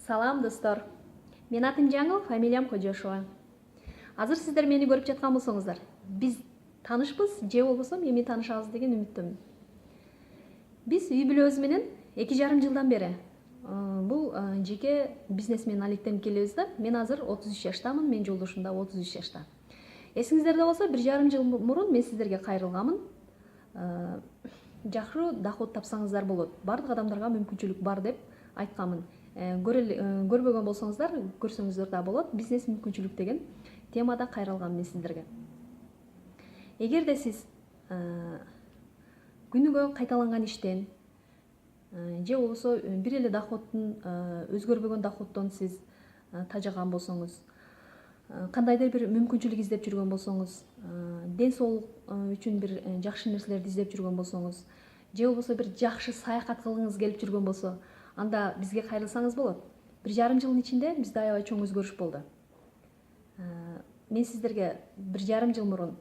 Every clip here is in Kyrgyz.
Салам достор. Мен атым Жаңыл, фамилиям Кожошова. Азыр сиздер мени көрүп жаткан болсоңуздар, биз таанышпыз, же болбосо эми таанышабыз деген үмүттөмүн. Биз үй бүлөбүз менен 2,5 жылдан бери бул жеке бизнес менен алектенип келебиз да. Мен азыр 33 жаштамын, менин жолдошум да 33 жашта. Эсиңиздерде болсо 1,5 жыл мурун мен сиздерге кайрылганмын. Жакшы доход тапсаңыздар болот. Бардык адамдарга мүмкүнчүлүк бар деп айтканмын. Көрбөгөн болсоңуздар, көрсөңүздөр да болот. Бизнес мүмкүнчүлүк деген темада кайрылгам мен сиздерге. Эгерде сиз күнүгө кайталанган иштен же болбосо бир эле доходтун өзгөрбөгөн доходдон сиз тажаган болсоңуз, кандайдыр бир мүмкүнчүлүк издеп жүргөн болсоңуз, ден соолук үчүн бир жакшы нерселерди издеп жүргөн болсоңуз, же болбосо бир жакшы саякат кылгыңыз келип жүргөн болсо, анда бизге кайрылсаңыз болот. 1,5 жылдын ичинде бизде аябай чоң өзгөрүш болду. Мен сиздерге 1,5 жыл мурун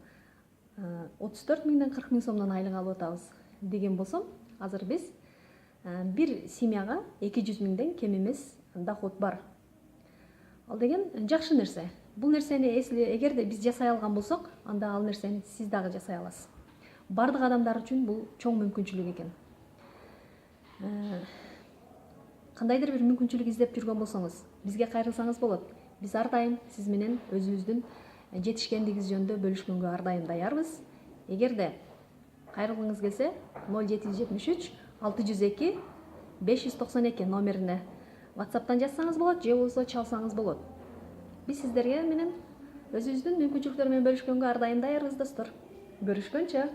34 миңден 40 миң сомдон айлык алып атабыз деген болсом, азыр биз бир семьяга 200 миңден кем эмес доход бар. Ал деген жакшы нерсе. Бул нерсени эгерде биз жасай алган болсок, анда ал нерсени сиз дагы жасай аласыз. Бардык адамдар үчүн бул чоң мүмкүнчүлүк экен. Кандайдыр бир мүмкүнчүлүк издеп жүргөн болсоңуз, бизге кайрылсаңыз болот. Биз ар дайым сиз менен өзүбүздүн жетишкендигибиз жөнүндө бөлүшкөнгө ар дайым даярбыз. Эгерде кайрылгыңыз келсе, 0773 602 592 номерине WhatsApp'тан жазсаңыз болот, же болбосо чалсаңыз болот. Биз сиздерге менен өзүбүздүн мүмкүнчүлүктөр менен бөлүшкөнгө ар дайым даярбыз достор. Көрүшкөнчө.